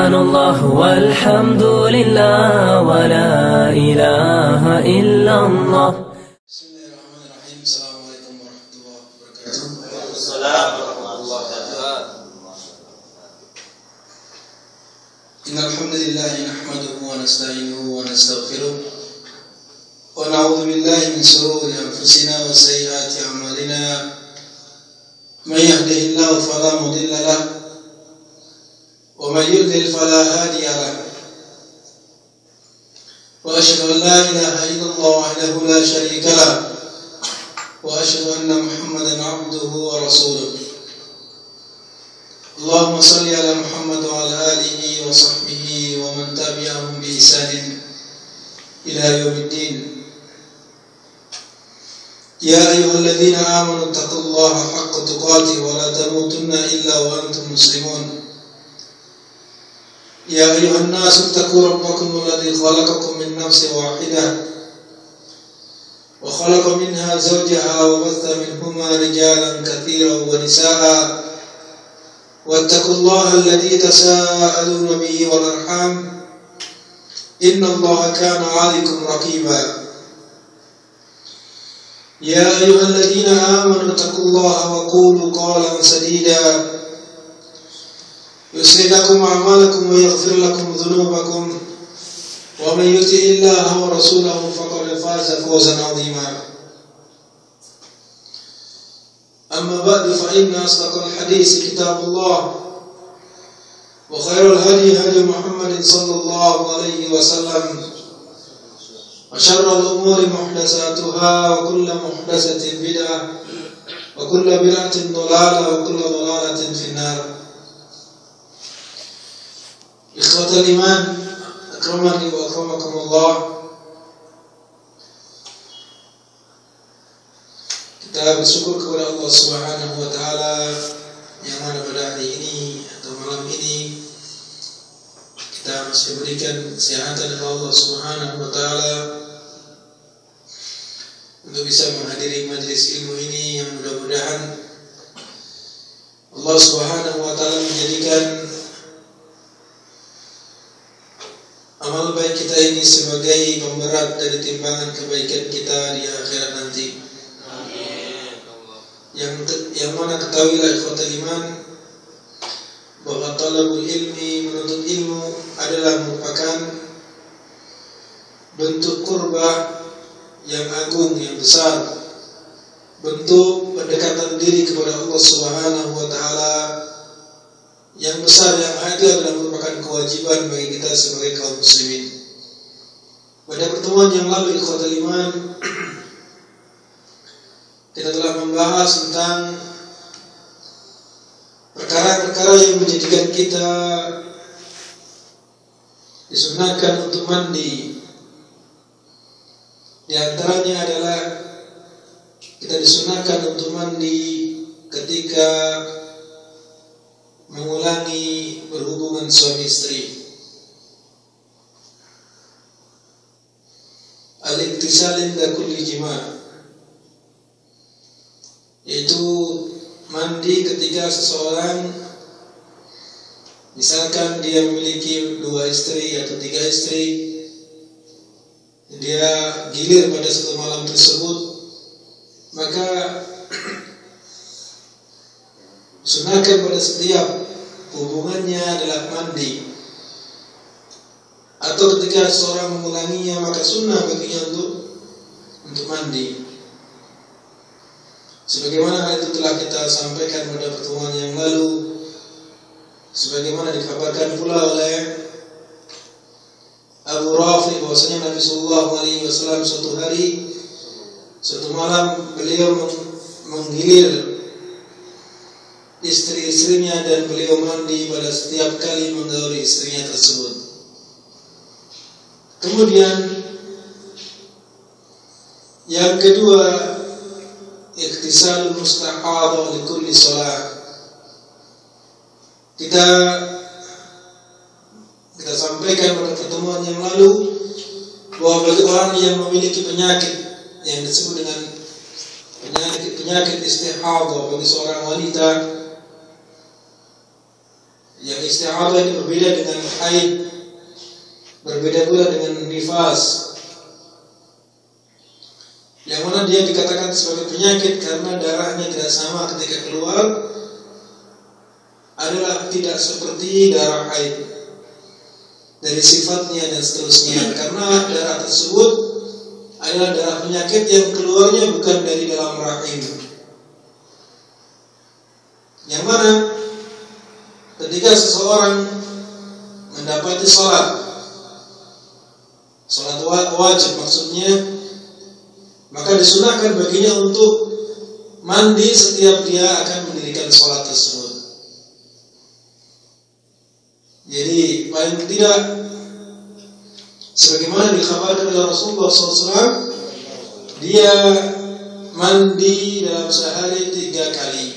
Subhanallah walhamdulillah wa la ilaha illallah. Bismillahirrahmanirrahim. Assalamualaikum warahmatullahi wabarakatuh. Waalaikumsalam warahmatullahi wabarakatuh. Innal hamdalillah nahmaduhu wa nasta'inuhu wa nastaghfiruh wa na'udzu billahi min shururi anfusina wa sayyiati a'malina. May yahdihillahu fala mudilla lahu wa may yudlil fala hadiya lahu. Wa asyhadu an la ilaha illallah wahdahu la syarika lahu wa asyhadu anna Muhammadan 'abduhu wa rasuluh. Allahumma shalli ala Muhammad wa ala alihi wa sahbihi wa man tabi'ahum bi ihsanin ila yaumiddin. Ya ayyuhalladzina amanu taqullaha haqqa tuqatih wa la tamutunna illa wa antum muslimun. Ya ayyuhan nasu ittaqu rabbakum alladzi khalaqakum min nafsin wahidah wa khalaqa minha zawjaha wa batha minhuma rijalan katsiran wa nisaa'a wattaqullaha alladzi tasaaluna bihi wal arham innallaha kana 'alaykum raqiba. Ya ayyuhalladzina amanu taqullaha wa qulu qawlan sadida yuslih lakum a'malakum wa yaghfir lakum dhunubakum wa man yuti' Allaha wa rasulahu faqad faza fawzan 'azima. Amma ba'du fa inna asdaqal hadits kitabullah wa khairal hadi hadi Muhammadin sallallahu alaihi wasallam wa syarrul umuri muhdatsatuha wa kullu muhdatsatin bid'ah wa kullu bid'atin dhalalah wa kullu dhalalatin finnar. Ikhwatal iman, akramani wa akramakumullah. Kita bersyukur kepada Allah Subhanahu wa taala yang mana pada hari ini atau malam ini kita masih diberikan kesehatan oleh Allah Subhanahu wa taala untuk bisa menghadiri majelis ilmu ini, yang mudah-mudahan Allah Subhanahu wa taala menjadikan amal baik kita ini sebagai pemberat dari timbangan kebaikan kita di akhirat nanti. Amin. Yang mana ketahuilah ikhwatal iman bahwa talabul ilmi, menuntut ilmu adalah merupakan bentuk qurbah yang agung, yang besar, bentuk pendekatan diri kepada Allah Subhanahu wa taala yang besar, yang itu adalah merupakan kewajiban bagi kita sebagai kaum muslimin. Pada pertemuan yang lalu ikhwatal iman, kita telah membahas tentang perkara-perkara yang menjadikan kita disunahkan untuk mandi. Di antaranya adalah kita disunahkan untuk mandi ketika mengulangi berhubungan suami istri. Al-iktisal inda kulli jima', yaitu mandi ketika seseorang misalkan dia memiliki 2 istri atau 3 istri, dia gilir pada satu malam tersebut, maka sunahkan pada setiap hubungannya adalah mandi. Atau ketika seorang mengulanginya, maka sunnah baginya untuk mandi. Sebagaimana hal itu telah kita sampaikan pada pertemuan yang lalu, sebagaimana dikabarkan pula oleh Abu Rafi bahwasanya Nabi sallallahu alaihi wasallam suatu malam beliau menggilir istri-istrinya dan beliau mandi pada setiap kali menggauli istrinya tersebut. Kemudian yang kedua, iktisal mustahadah li kulli shalah. Kita sampaikan pada pertemuan yang lalu bahwa bagi orang yang memiliki penyakit yang disebut dengan penyakit istihadah bagi seorang wanita, Yang istihadah ini berbeda dengan haid, berbeda pula dengan nifas, yang mana dia dikatakan sebagai penyakit karena darahnya tidak sama ketika keluar, adalah tidak seperti darah haid dari sifatnya dan seterusnya, karena darah tersebut adalah darah penyakit yang keluarnya bukan dari dalam rahim. Yang mana ketika seseorang mendapati sholat wajib maksudnya, maka disunahkan baginya untuk mandi setiap dia akan mendirikan sholat tersebut. Jadi paling tidak sebagaimana dikabarkan oleh Rasulullah SAW, dia mandi dalam sehari 3 kali.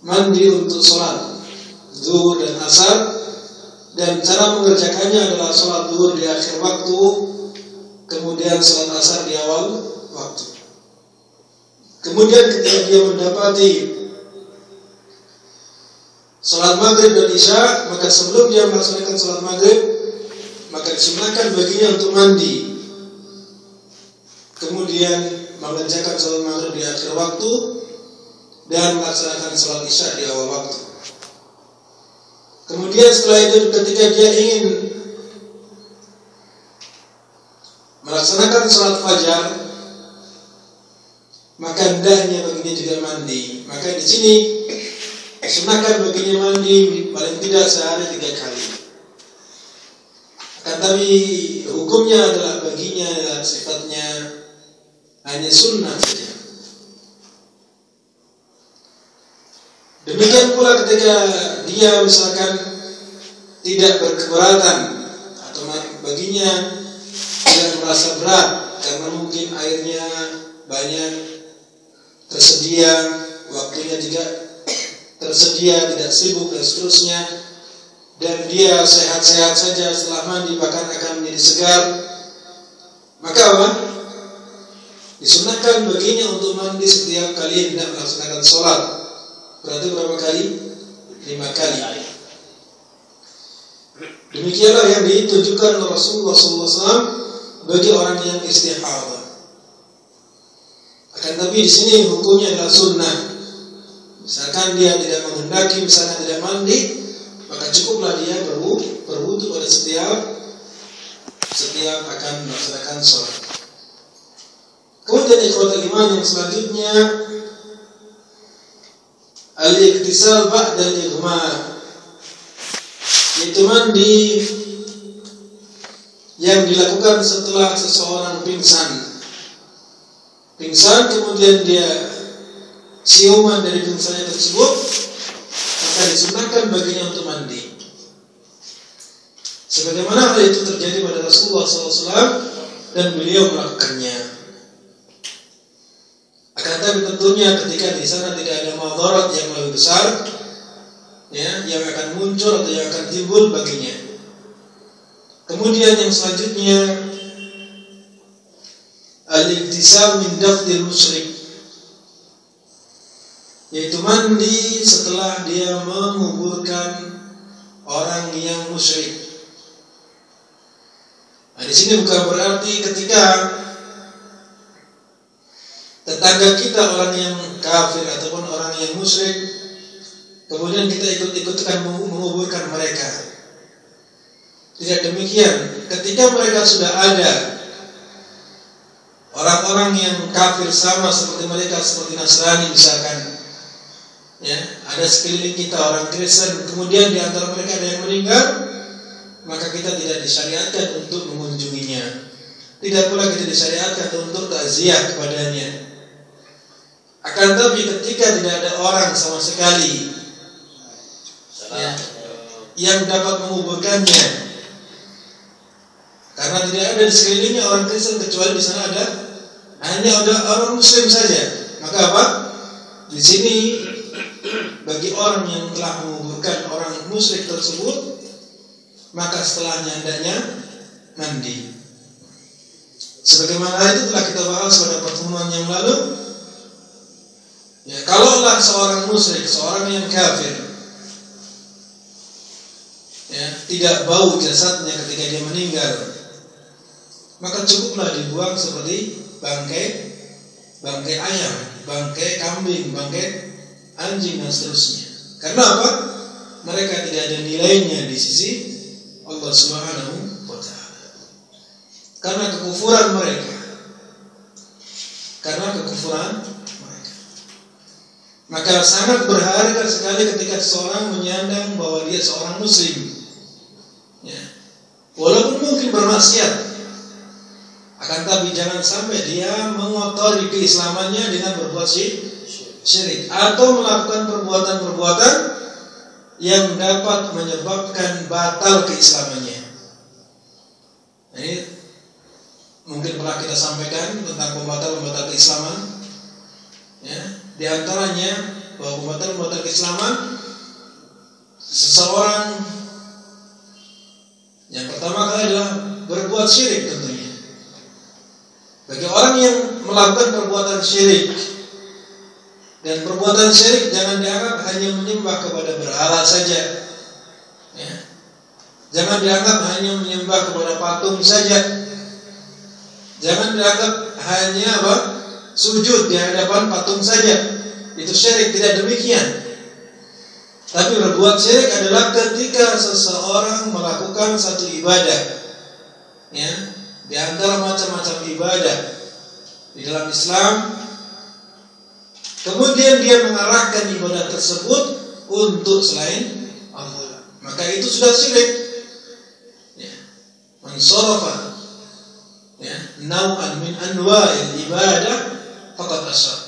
Mandi untuk sholat zuhur dan asar, dan cara mengerjakannya adalah sholat zuhur di akhir waktu, kemudian sholat asar di awal waktu. Kemudian ketika dia mendapati sholat maghrib dan isya, maka sebelum dia melaksanakan sholat maghrib, maka disunahkan baginya untuk mandi, kemudian mengerjakan sholat maghrib di akhir waktu dan melaksanakan sholat isya di awal waktu. Kemudian setelah itu ketika dia ingin melaksanakan sholat fajar, maka hendaknya baginya juga mandi. Maka di sini disunahkan baginya mandi paling tidak sehari 3 kali. Akan tapi hukumnya adalah baginya adalah sifatnya hanya sunnah saja. Demikian pula ketika dia misalkan tidak berkeberatan atau baginya tidak merasa berat karena mungkin airnya banyak tersedia, waktunya juga tersedia, tidak sibuk dan seterusnya, dan dia sehat-sehat saja setelah mandi bahkan akan menjadi segar, maka apa? Disunahkan baginya untuk mandi setiap kali hendak melaksanakan sholat. Berarti berapa kali? 5 kali. Demikianlah yang ditunjukkan oleh Rasulullah SAW bagi orang yang istihadah. Akan tapi di sini hukumnya adalah sunnah. Misalkan dia tidak menghendaki, misalnya tidak mandi, maka cukuplah dia berwudu pada setiap akan melaksanakan sholat. Kemudian ikhwatul iman yang selanjutnya, al-iktisal ba'da al-ighma, yaitu mandi yang dilakukan setelah seseorang pingsan kemudian dia siuman dari pingsannya tersebut, maka disunahkan baginya untuk mandi. Sebagaimana hal itu terjadi pada Rasulullah SAW dan beliau melakukannya. Akan tapi tentunya ketika di sana tidak ada madarat yang lebih besar, ya, yang akan muncul atau yang akan timbul baginya. Kemudian yang selanjutnya, al-iktisal min dafdil musyrik, yaitu mandi setelah dia menguburkan orang yang musyrik. Nah, di sini bukan berarti ketika tetangga kita orang yang kafir ataupun orang yang musyrik, kemudian kita ikut-ikutan menguburkan mereka. Tidak demikian. Ketika mereka sudah ada orang-orang yang kafir sama seperti mereka, seperti Nasrani misalkan, ya, ada sekeliling kita orang Kristen, kemudian di antara mereka ada yang meninggal, maka kita tidak disyariatkan untuk mengunjunginya. Tidak pula kita disyariatkan untuk takziah kepadanya. Akan tapi ketika tidak ada orang sama sekali, ya, yang dapat menguburkannya, karena tidak ada di sekelilingnya orang Kristen kecuali di sana hanya ada orang Muslim saja, maka apa? Di sini bagi orang yang telah menguburkan orang musyrik tersebut, maka setelahnya hendaknya mandi. Sebagaimana itu telah kita bahas pada pertemuan yang lalu. Ya, kalaulah seorang musyrik, seorang yang kafir, ya, tidak bau jasadnya ketika dia meninggal, maka cukuplah dibuang seperti bangkai ayam, bangkai kambing, bangkai anjing dan seterusnya. Karena apa? Mereka tidak ada nilainya di sisi Allah Subhanahu wa ta'ala. Karena kekufuran mereka. Maka sangat berharga sekali ketika seorang menyandang bahwa dia seorang muslim, ya. Walaupun mungkin bermaksiat, akan tapi jangan sampai dia mengotori keislamannya dengan berbuat syirik atau melakukan perbuatan-perbuatan yang dapat menyebabkan batal keislamannya. Ini mungkin pernah kita sampaikan tentang pembatal-pembatal keislaman, ya. Di antaranya bahwa pembatal-pembatal keislaman, seseorang yang pertama kali adalah berbuat syirik tentunya. Bagi orang yang melakukan perbuatan syirik, dan perbuatan syirik jangan dianggap hanya menyembah kepada berhala saja, ya. Jangan dianggap hanya menyembah kepada patung saja. Jangan dianggap hanya sujud di hadapan patung saja. Itu syirik, tidak demikian. Tapi berbuat syirik adalah ketika seseorang melakukan satu ibadah, ya, di antara macam-macam ibadah di dalam Islam, kemudian dia mengarahkan ibadah tersebut untuk selain Allah, maka itu sudah syirik, ya. Man sharafa, ya, naw'an min anwa'il ibadah faqad asyrak.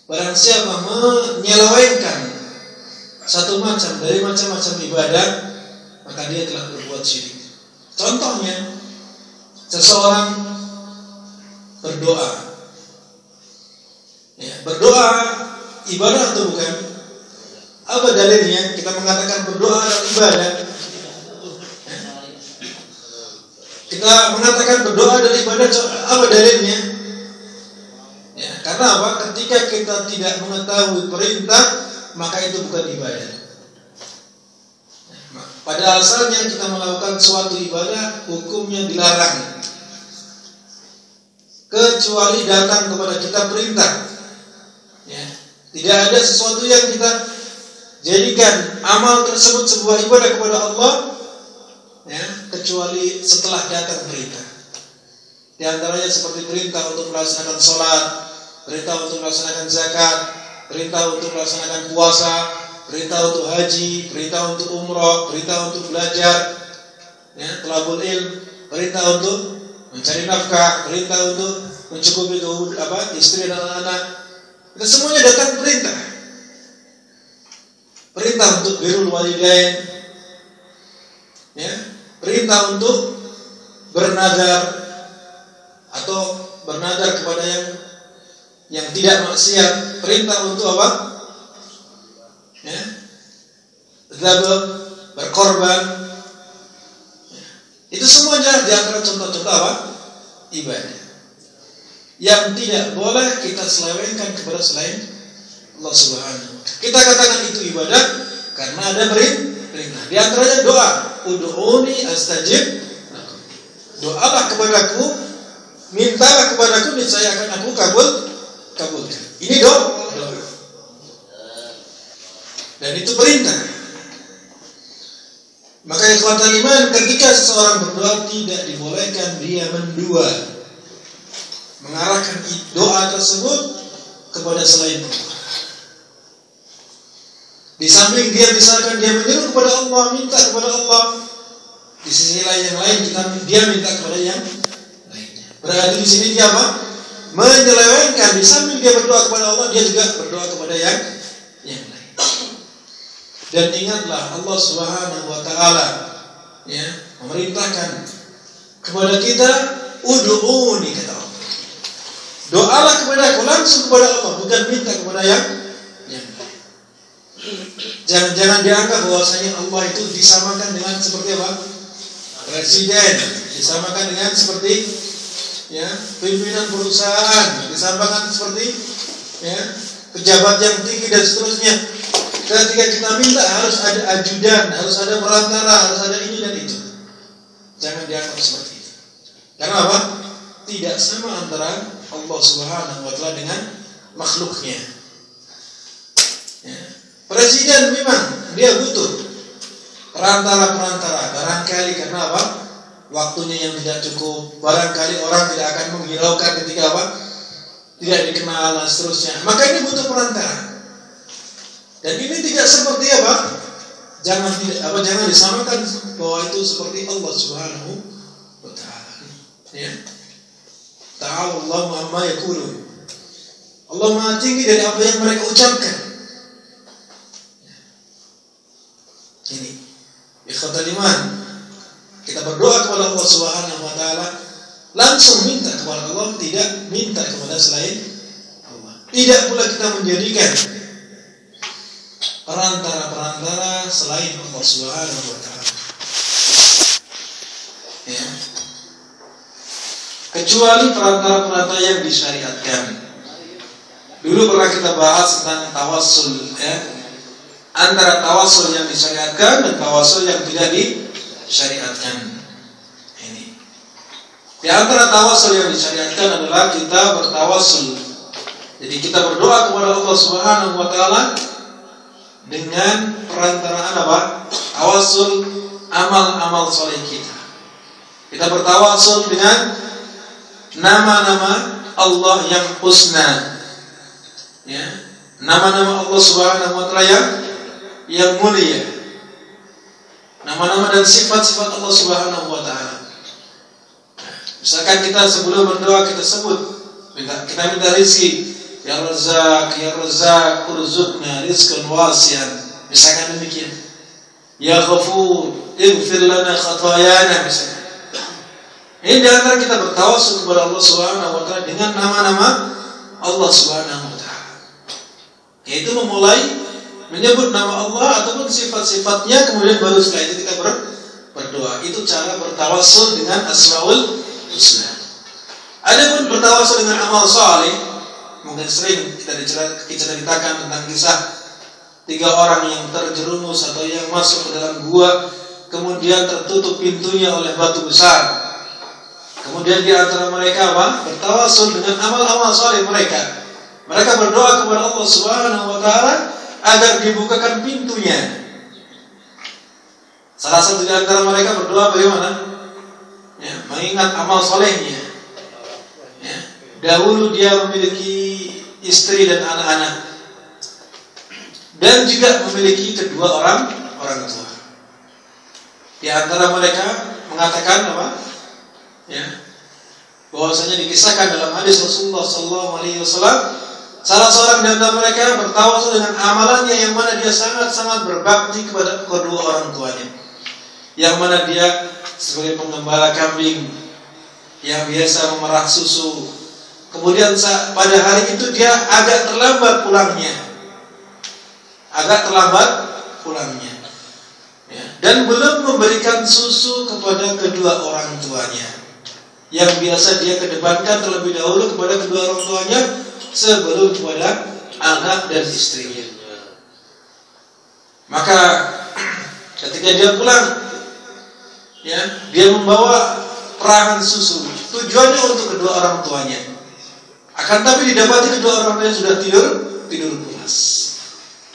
Barang siapa menyelewengkan satu macam dari macam-macam ibadah, maka dia telah berbuat syirik. Contohnya, seseorang berdoa, ya, berdoa ibadah atau bukan? Apa dalilnya kita mengatakan berdoa adalah ibadah? Ya. Kita mengatakan berdoa adalah ibadah, apa dalilnya? Ya, karena apa? Ketika kita tidak mengetahui perintah, maka itu bukan ibadah. Pada asalnya kita melakukan suatu ibadah, hukumnya dilarang, kecuali datang kepada kita perintah, ya. Tidak ada sesuatu yang kita jadikan amal tersebut sebuah ibadah kepada Allah, ya, kecuali setelah datang perintah. Di antaranya seperti perintah untuk melaksanakan sholat, perintah untuk melaksanakan zakat, perintah untuk melaksanakan puasa, perintah untuk haji, perintah untuk umrah, perintah untuk belajar, ya, thalabul ilm, perintah untuk mencari nafkah, perintah untuk mencukupi istri dan anak-anak. Itu semuanya datang perintah. Perintah untuk birrul walidain, ya, perintah untuk bernadar atau bernadar kepada yang tidak maksiat, perintah untuk apa? Ya, zabah, berkorban. Ya. Itu semuanya di antara contoh-contoh apa? Ibadah yang tidak boleh kita selewengkan kepada selain Allah Subhanahu. Kita katakan itu ibadah karena ada perintah. Di antaranya doa, ud'uni astajib lakum. Doalah kepadaku, mintalah kepadaku, niscaya akan aku kabulkan. Ini doa. Dan itu perintah. Maka ikhwatal iman, ketika seseorang berdoa tidak dibolehkan dia mendua, mengarahkan doa tersebut kepada selain Allah. Di samping dia misalkan dia menyeru kepada Allah, minta kepada Allah, di sisi lain yang lain dia minta kepada yang lainnya. Berarti di sini dia apa? Menyelewengkan. Di samping dia berdoa kepada Allah, dia juga berdoa kepada yang lain. Dan ingatlah Allah Subhanahu wa ta'ala, ya, memerintahkan kepada kita, ud'uni, kata Allah. Doalah kepada aku, langsung kepada Allah, bukan minta kepada yang lain. Jangan dianggap bahwasanya Allah itu disamakan dengan seperti apa? Presiden, disamakan dengan seperti, ya, pimpinan perusahaan, disamakan seperti, ya, pejabat yang tinggi dan seterusnya. ketika kita minta harus ada ajudan, harus ada perantara, harus ada ini dan itu. Jangan dianggap seperti itu. Karena apa? Tidak sama antara Allah Subhanahu wa Ta'ala dengan makhluknya. Ya. Presiden memang dia butuh perantara-perantara. Barangkali karena apa? Waktunya yang tidak cukup. Barangkali orang tidak akan menghiraukan ketika apa? Tidak dikenal dan seterusnya. Maka ini butuh perantara. Dan ini tidak seperti apa? Jangan disamakan bahwa itu seperti Allah Subhanahu wa Ta'ala. Ya. Ta'ala Allah amma yaqulun. Allah Maha tinggi dari apa yang mereka ucapkan. Ini ikhwatal iman. Kita berdoa kepada Allah Subhanahu wa Ta'ala, langsung minta kepada Allah, tidak minta kepada selain Allah. Tidak pula kita menjadikan perantara-perantara selain Allah Subhanahu wa Ta'ala. Ya. Kecuali perantara-perantara yang disyariatkan. Dulu pernah kita bahas tentang tawassul, ya. Antara tawassul yang disyariatkan dan tawassul yang tidak disyariatkan. Ini. Di antara tawassul yang disyariatkan adalah kita bertawassul. Jadi kita berdoa kepada Allah Subhanahu wa Ta'ala dengan perantaraan apa? Tawassul amal-amal soleh kita. Kita bertawassul dengan nama-nama Allah yang husna. Ya, nama-nama Allah Subhanahu wa Ta'ala yang mulia. Nama-nama dan sifat-sifat Allah Subhanahu wa Ta'ala. Misalkan kita sebelum berdoa kita sebut, kita minta rezeki. Ya Razzaq, urzuqna rizqan wasi'an. Misalkan demikian. Ya Ghafur, ighfir lana khatayana, misalkan. Ini di antara kita bertawassul kepada Allah Subhanahu wa Ta'ala dengan nama-nama Allah Subhanahu wa Ta'ala. Yaitu memulai menyebut nama Allah ataupun sifat-sifatnya, kemudian baru setelah itu kita berdoa. Itu cara bertawassul dengan Asmaul Husna. Adapun bertawassul dengan amal saleh, mungkin sering kita ceritakan tentang kisah 3 orang yang terjerumus atau yang masuk ke dalam gua, kemudian tertutup pintunya oleh batu besar. Kemudian di antara mereka apa? Bertawassul dengan amal-amal saleh mereka. Mereka berdoa kepada Allah Subhanahu wa Ta'ala agar dibukakan pintunya. Salah satu di antara mereka berdoa bagaimana? Ya, mengingat amal solehnya. Ya, dahulu dia memiliki istri dan anak-anak, dan juga memiliki kedua orang tua. Di antara mereka mengatakan apa? Ya, bahwasanya dikisahkan dalam hadis Rasulullah SAW, salah seorang di antara mereka bertawassul dengan amalannya yang mana dia sangat-sangat berbakti kepada kedua orang tuanya, yang mana dia sebagai penggembala kambing yang biasa memerah susu. Kemudian pada hari itu dia agak terlambat pulangnya, ya, dan belum memberikan susu kepada kedua orang tuanya. Yang biasa dia kedepankan terlebih dahulu kepada kedua orang tuanya sebelum kepada anak dan istrinya. Maka ketika dia pulang, ya, dia membawa perahan susu. Tujuannya untuk kedua orang tuanya. Akan tapi didapati kedua orang tuanya sudah tidur pulas,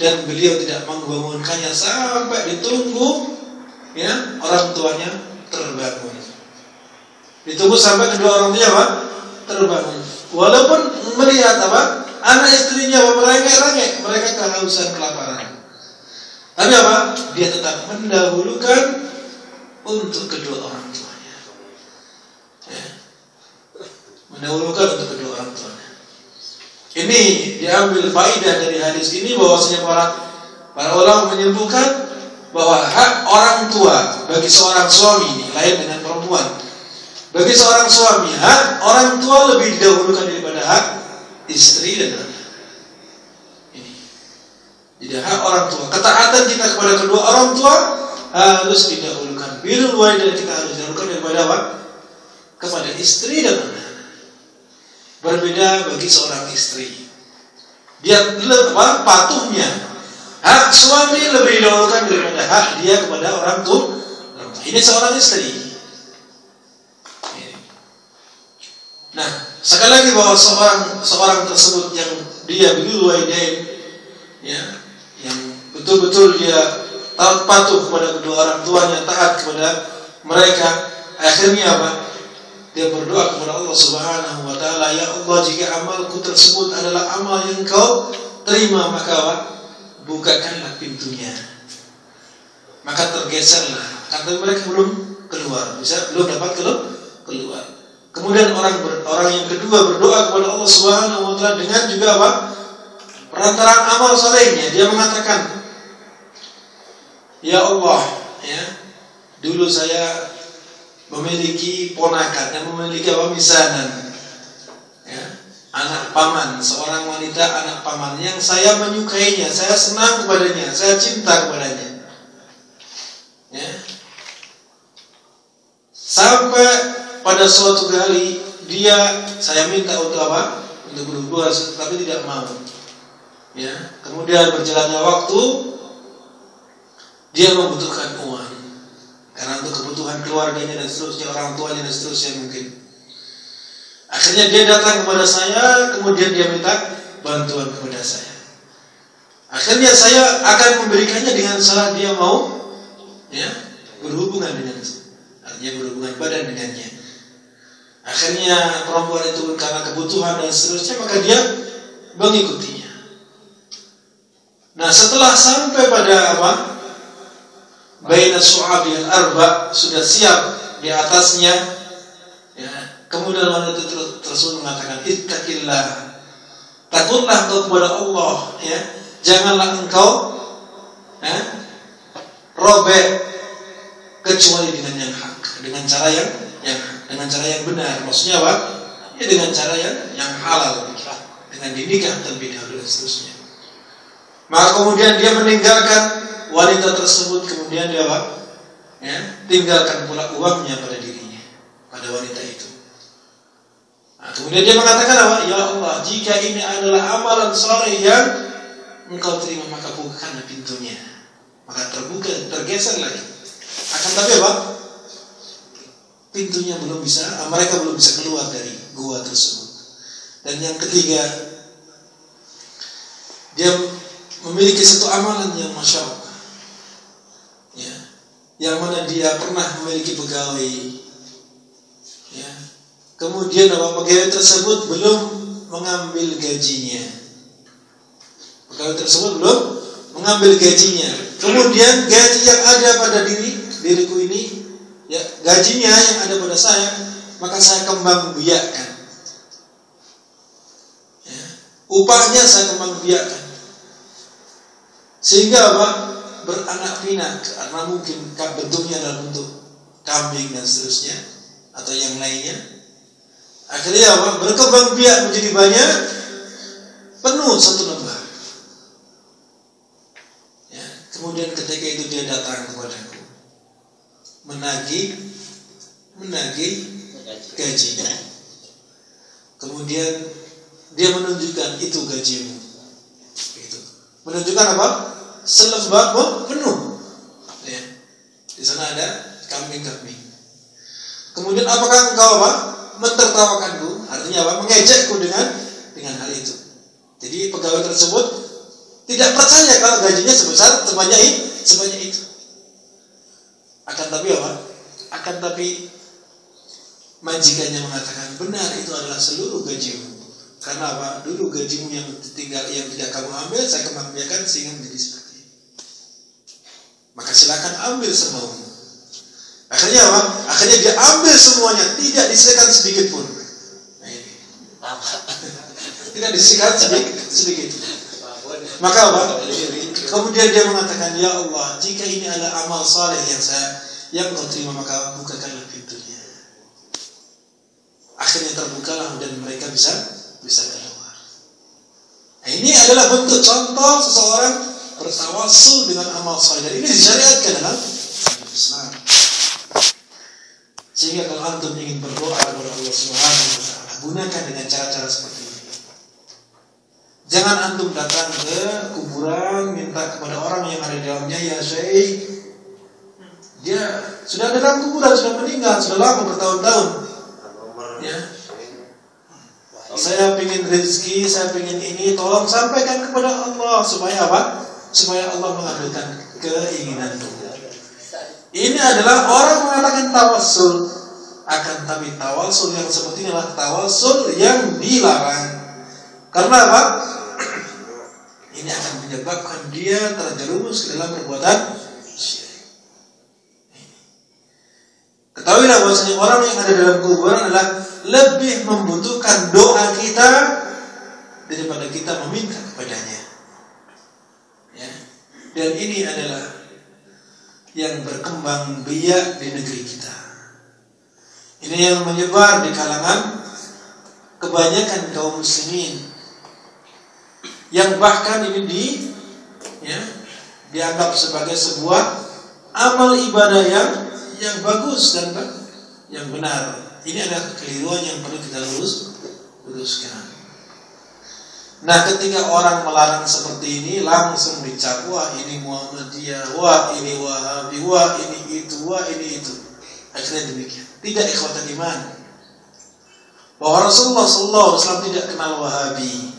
dan beliau tidak membangunkannya sampai ditunggu, ya, orang tuanya terbangun. Ditunggu sampai kedua orang tuanya apa? Terbangun. Walaupun melihat apa? Anak istrinya merengek-rengek, mereka kehausan, kelaparan. Tapi apa? Dia tetap mendahulukan untuk kedua orang tuanya. Ya. Mendahulukan untuk kedua orang tuanya. Ini diambil faidah dari hadis ini, bahwasanya para ulama menyebutkan bahwa hak orang tua bagi seorang suami ini lain dengan perempuan. Bagi seorang suami, hak orang tua lebih didahulukan daripada hak istri dan anak. Ini. Jadi hak orang tua, ketaatan kita kepada kedua orang tua harus didahulukan. Birrul walidain kita harus didahulukan daripada apa? Kepada istri dan anak. Berbeda bagi seorang istri. Dia patuhnya Hak suami lebih didahulukan daripada hak dia kepada orang tua. Ini seorang istri. Nah, sekali lagi bahwa seorang tersebut yang dia bilul walidain, ya, yang betul-betul dia taat patuh kepada kedua orang tuanya, taat kepada mereka, akhirnya apa? Dia berdoa kepada Allah Subhanahu wa taala, ya Allah, jika amalku tersebut adalah amal yang Kau terima, maka apa? Bukakanlah pintunya. Maka tergeserlah, karena mereka belum keluar, belum dapat keluar. Kemudian orang yang kedua berdoa kepada Allah Subhanahu wa taala dengan juga apa? Perantaraan amal salehnya. Dia mengatakan, ya Allah, ya, dulu saya memiliki ponakan yang memiliki apa? Misanan, ya, anak paman, seorang wanita anak paman yang saya menyukainya, saya senang kepadanya, saya cinta kepadanya, ya. Sampai pada suatu kali saya minta untuk apa? Untuk berhubungan, tapi tidak mau. Ya, kemudian berjalannya waktu, dia membutuhkan uang karena untuk kebutuhan keluarganya dan seterusnya, orang tuanya dan seterusnya mungkin. Akhirnya dia datang kepada saya, kemudian dia minta bantuan kepada saya. Akhirnya saya akan memberikannya dengan syarat dia mau, ya, berhubungan dengan, artinya berhubungan badan dengannya. Akhirnya perempuan itu karena kebutuhan dan seterusnya, maka dia mengikutinya. Nah, setelah sampai pada apa? Baina su'abi al-arba, sudah siap di atasnya, ya, kemudian wanita tersebut mengatakan, ittaqillah, takutlah engkau kepada Allah, ya, janganlah engkau robek kecuali dengan yang hak, dengan cara yang benar. Maksudnya apa? Ya, dengan cara yang halal, dengan dinikah terlebih dahulu dan seterusnya. Maka kemudian dia meninggalkan wanita tersebut, kemudian dia apa? Ya, tinggalkan pula uangnya pada dirinya, pada wanita itu. Nah, kemudian dia mengatakan apa? Ya Allah, jika ini adalah amalan saleh yang Engkau terima, maka bukakanlah pintunya. Maka tergeser lagi. Akan tapi apa? Pintunya belum bisa, mereka belum bisa keluar dari gua tersebut. Dan yang ketiga, dia memiliki satu amalan yang masya Allah, ya, yang mana dia pernah memiliki pegawai, ya, kemudian pegawai tersebut belum mengambil gajinya. Pegawai tersebut belum mengambil gajinya. Kemudian gaji yang ada pada diriku ini, ya, gajinya yang ada pada saya, maka saya kembang biakkan, ya, upahnya saya kembang biakkan, sehingga apa? Beranak pinak, karena mungkin bentuknya adalah bentuk kambing dan seterusnya atau yang lainnya. Akhirnya apa? Berkembang biak menjadi banyak, penuh satu lembar. Ya, kemudian ketika itu dia datang kepadaku, menagih gajinya. Kemudian dia menunjukkan, itu gajimu. Itu menunjukkan apa? Selembar penuh. Ya. Di sana ada kambing-kambing. Kemudian apakah engkau apa? Mentertawakanku, artinya apa? Mengejekku dengan hal itu. Jadi pegawai tersebut tidak percaya kalau gajinya sebanyak itu. Akan tapi apa? Akan tapi majikannya mengatakan, benar, itu adalah seluruh gajimu. Karena apa? Dulu gajimu yang tidak kamu ambil, saya kembangkan sehingga menjadi seperti ini. Maka silakan ambil semaumu. Akhirnya apa? Akhirnya dia ambil semuanya, tidak disisakan sedikit pun. Nah, ini. Tidak disisakan sedikit. Maka apa? Kemudian dia mengatakan, ya Allah, jika ini adalah amal saleh yang Kau terima, maka bukakanlah pintunya. Akhirnya terbukalah dan mereka bisa keluar. Nah, ini adalah bentuk contoh seseorang bertawassul dengan amal saleh. Dan ini disyariatkan dalam Islam. Sehingga kalau antum ingin berdoa kepada Allah Subhanahu wa taala, gunakan dengan cara-cara seperti ini. Jangan antum datang ke kuburan minta kepada orang yang ada di dalamnya, ya Syekh, dia sudah dalam kuburan, sudah meninggal, sudah lama bertahun-tahun. Ya. Saya ingin rezeki, saya ingin ini, tolong sampaikan kepada Allah supaya apa? Supaya Allah mengabulkan keinginanmu. Ini adalah orang mengatakan tawassul, akan tapi tawassul yang seperti ini adalah tawassul yang dilarang. Karena apa? Ini akan menyebabkan dia terjerumus ke dalam perbuatan syirik. Ketahuilah bahwasanya orang yang ada dalam kuburan adalah lebih membutuhkan doa kita daripada kita meminta kepadanya. Ya. Dan ini adalah yang berkembang biak di negeri kita. Ini yang menyebar di kalangan kebanyakan kaum muslimin, yang bahkan ini dianggap sebagai sebuah amal ibadah yang bagus dan yang benar. Ini adalah kekeliruan yang perlu kita luruskan. Nah, ketika orang melarang seperti ini, langsung dicap, wah ini Muhammadiyah, wah ini Wahabi, wah ini itu, wah ini itu. Akhirnya demikian. Tidak ikhwatan iman, bahwa Rasulullah SAW tidak kenal Wahabi.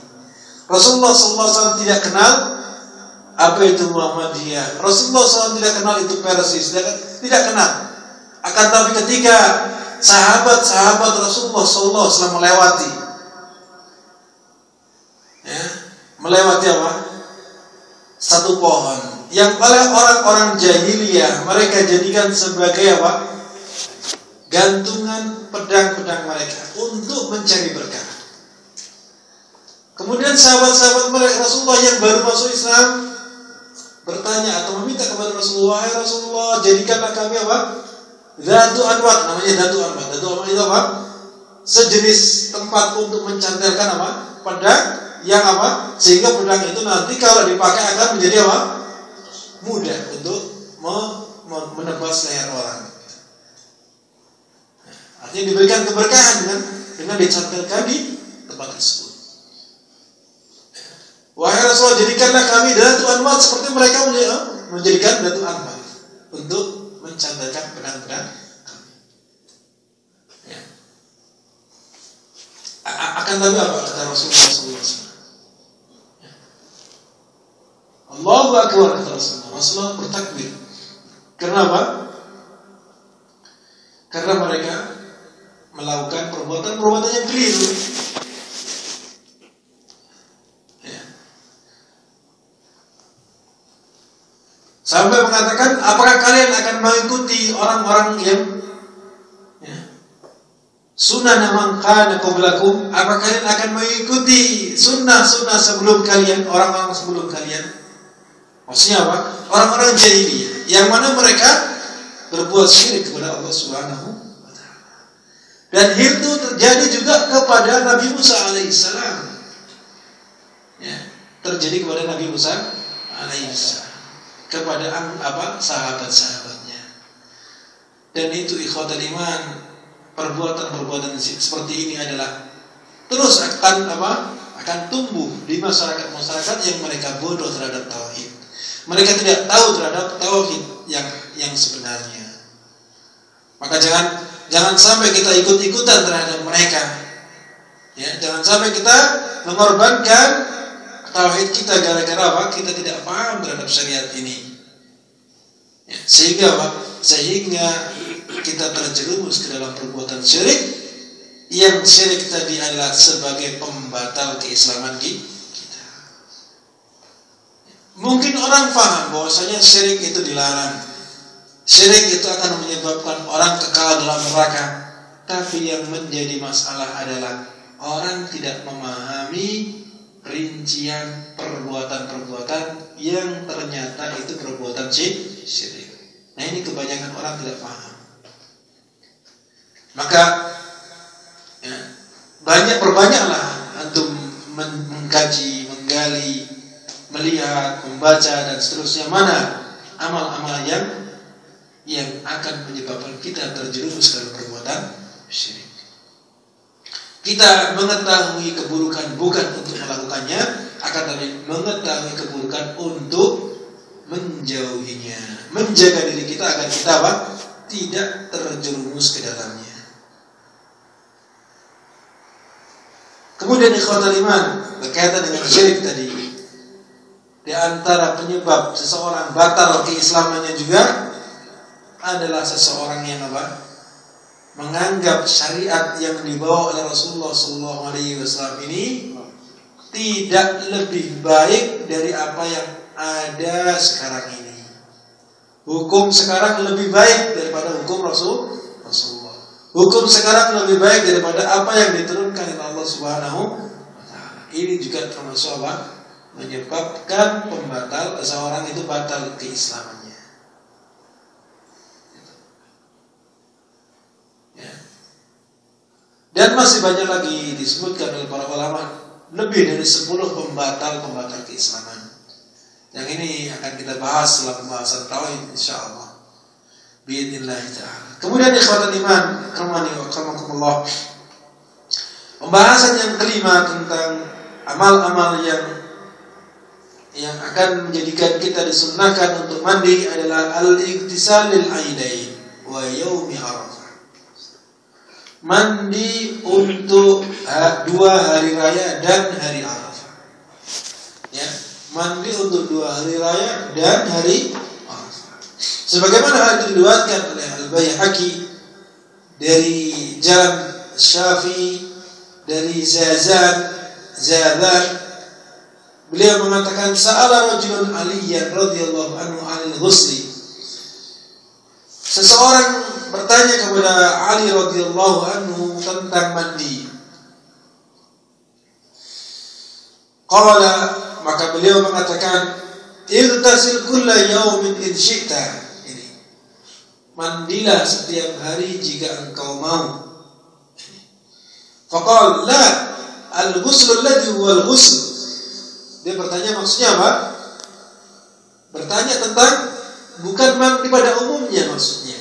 Rasulullah SAW tidak kenal apa itu Muhammadiyah. Rasulullah SAW tidak kenal itu Persis, tidak kenal. Akan tapi ketika sahabat-sahabat Rasulullah SAW melewati apa? Satu pohon yang oleh orang-orang jahiliyah mereka jadikan sebagai apa? Gantungan pedang-pedang mereka untuk mencari berkah. Kemudian sahabat-sahabat mereka Rasulullah yang baru masuk Islam bertanya atau meminta kepada Rasulullah, "Wahai Rasulullah, jadikanlah kami apa? Dhatu Anwat," namanya Dhatu Anwat. Dhatu Anwat itu apa? Sejenis tempat untuk mencantelkan apa? Pedang yang apa? Sehingga pedang itu nanti kalau dipakai akan menjadi apa? Mudah untuk menebas leher orang. Artinya diberikan keberkahan dengan dicantelkan di tempat tersebut. Wahai Rasulullah, jadikanlah kami Dhatu Anwat seperti mereka menjadikan Dhatu Anwat untuk mencantelkan pedang-pedang kami. Ya. Akan tapi apa kata Rasulullah SAW? Ya. Allahu Akbar kata Rasulullah. Rasulullah bertakbir. Kenapa? Karena mereka melakukan perbuatan-perbuatan yang keliru. Sampai mengatakan, apakah kalian akan mengikuti orang-orang yang sunnah man kana qablakum? Apakah kalian akan mengikuti sunnah-sunnah sebelum kalian, orang-orang sebelum kalian? Maksudnya apa? Orang-orang jahiliyah yang mana mereka berbuat syirik kepada Allah Subhanahu wa taala. Dan itu terjadi juga kepada Nabi Musa alaihissalam. Ya, terjadi kepada Nabi Musa alaihissalam, kepada sahabat-sahabatnya. Dan itu ikhwatul iman, perbuatan-perbuatan seperti ini adalah terus akan tumbuh di masyarakat yang mereka bodoh terhadap tauhid. Mereka tidak tahu terhadap tauhid yang sebenarnya. Maka jangan sampai kita ikut-ikutan terhadap mereka. Ya, jangan sampai kita mengorbankan tauhid kita gara-gara apa? Kita tidak paham terhadap syariat ini. Ya, sehingga kita terjerumus ke dalam perbuatan syirik, yang syirik tadi adalah sebagai pembatal keislaman kita. Mungkin orang paham bahwasanya syirik itu dilarang. Syirik itu akan menyebabkan orang kekal dalam neraka. Tapi yang menjadi masalah adalah orang tidak memahami rincian perbuatan-perbuatan yang ternyata itu perbuatan syirik. Nah, ini kebanyakan orang tidak paham. Maka perbanyaklah antum mengkaji, menggali, melihat, membaca dan seterusnya, mana amal-amal yang akan menyebabkan kita terjerumus dalam perbuatan syirik. Kita mengetahui keburukan bukan untuk melakukannya, akan tapi mengetahui keburukan untuk menjauhinya, menjaga diri kita agar kita tidak terjerumus ke dalamnya. Kemudian ikhwatal iman, berkaitan dengan syirik tadi, di antara penyebab seseorang batal keislamannya juga adalah seseorang yang menganggap syariat yang dibawa oleh Rasulullah SAW ini tidak lebih baik dari apa yang ada sekarang ini. Hukum sekarang lebih baik daripada hukum Rasulullah. Hukum sekarang lebih baik daripada apa yang diturunkan oleh Allah Subhanahu wa taala. Ini juga termasuk menyebabkan pembatal seorang itu batal keislamannya. Dan masih banyak lagi disebutkan oleh para ulama, lebih dari 10 pembatal keislaman. Yang ini akan kita bahas setelah pembahasan tauhid insyaallah. Biidznillah ta'ala. Kemudian ikhwatul iman, rahimani wa rahimakumullah. Pembahasan yang kelima tentang amal-amal yang akan menjadikan kita disunnahkan untuk mandi adalah al-iktisalil aidain wa yaumi Arafah. Mandi untuk 2 hari raya dan hari Arafah. Ya, mandi untuk 2 hari raya dan hari Arafah. Sebagaimana hal itu diriwayatkan oleh Al-Baihaqi dari Jalan Syafi'i dari Zadan, beliau mengatakan sa'ala rajulun Aliyan radhiyallahu anhu 'anil ghusli. Seseorang bertanya kepada Ali radhiyallahu anhu tentang mandi. Qala, maka beliau mengatakan, "Irtasil kulla yawmin in syi'ta." Mandilah setiap hari jika engkau mau. Faqala, "La, al-ghusl alladhi huwa al-ghusl." Dia bertanya maksudnya apa? Bertanya tentang bukan mandi pada umumnya maksudnya.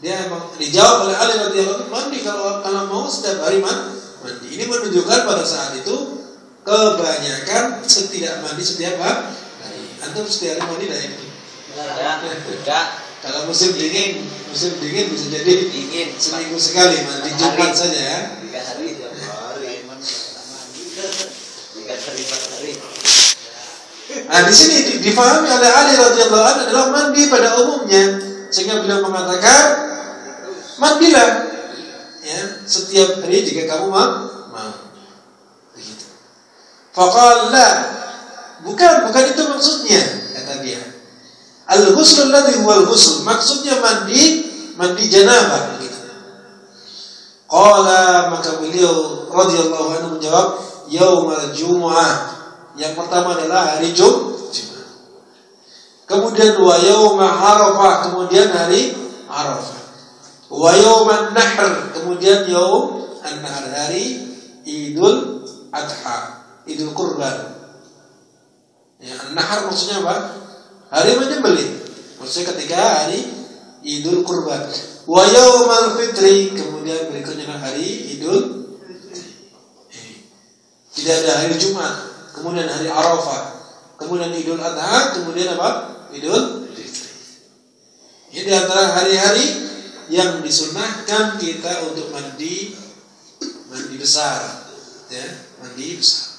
Dia dijawab oleh Ali radhiyallahu anhu, mandi kalau mau setiap hari mandi. Ini menunjukkan pada saat itu kebanyakan tidak mandi setiap hari. Antum setiap hari mandi tidak? Kalau musim dingin bisa jadi dingin seminggu sekali mandi Jumat saja ya. 3 hari tiap hari mandi. 3 hari. Nah, di sini difahami oleh Ali radhiyallahu anhu adalah mandi pada umumnya, sehingga beliau mengatakan mandilah ya setiap hari jika kamu mau. Begitu. Faqala la, bukan itu maksudnya, kata dia. Al-ghusl alladhi huwa al-ghusl, maksudnya mandi janabah gitu. Qala, maka beliau radhiyallahu anhu menjawab, yaumal jumu'ah. Yang pertama adalah hari Jumat. Kemudian wa yauma Arafah, kemudian hari Arafah. Wa yauman nahr, kemudian yaum an-nahr, hari Idul Adha, Idul Kurban. Ya, an-nahr maksudnya apa? Hari menyembelih. Maksudnya ketika hari Idul Kurban. Wa yaumal fitri, kemudian berikutnya hari Idul Fitri. Tidak ada hari Jumat. Kemudian hari Arafah, kemudian Idul Adha, kemudian apa? Idul Fitri. Ini di antara hari-hari yang disunahkan kita untuk mandi besar, ya, mandi besar.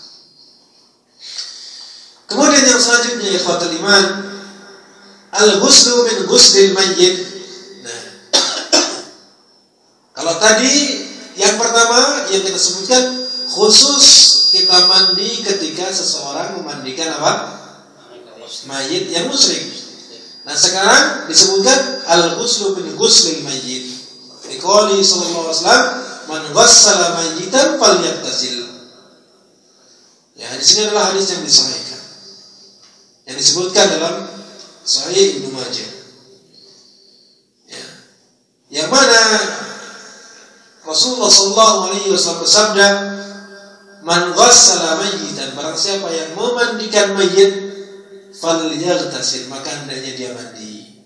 Kemudian yang selanjutnya ikhwatul iman, al-ghuslu min ghuslil mayyit. Nah, kalau tadi yang pertama yang kita sebutkan khusus kita mandi ketika seseorang memandikan apa? Mayit yang musyrik. Nah, sekarang disebutkan al-ghuslu min ghuslil mayyit. Liqouli sallallahu alaihi wasallam, man ghassala mayyitan falyaghtasil. Ya, di sini adalah hadis yang disahihkan. Yang disebutkan dalam Sahih Ibnu Majah. Ya. Yang mana Rasulullah sallallahu alaihi wasallam bersabda, man ghassala mayyitan, barang siapa yang memandikan mayit, falyaghtasil, maka hendaknya dia mandi.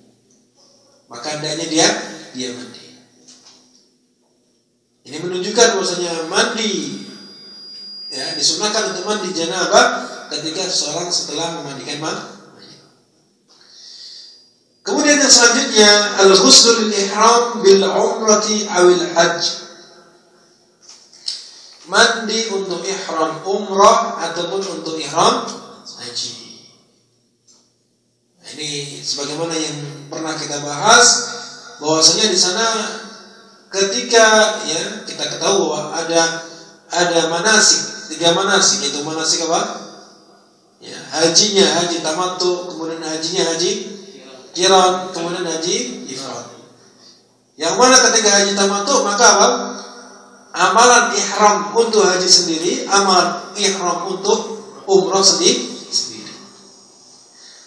Ini menunjukkan bahwasanya mandi ya disunahkan untuk mandi janabah ketika seseorang setelah memandikan mayit. Kemudian yang selanjutnya al-ghusl lil ihram bil umrati awil hajj. Mandi untuk ihram umrah ataupun untuk ihram haji. Ini sebagaimana yang pernah kita bahas, bahwasanya di sana ketika ya kita ketahui bahwa ada manasik, 3 manasik, yaitu manasik apa? Ya, hajinya haji tamattu, kemudian hajinya haji qiran, kemudian haji ifrad. Yang mana ketika haji tamattu maka apa? Amalan ihram untuk haji sendiri, amalan ihram untuk umrah sendiri.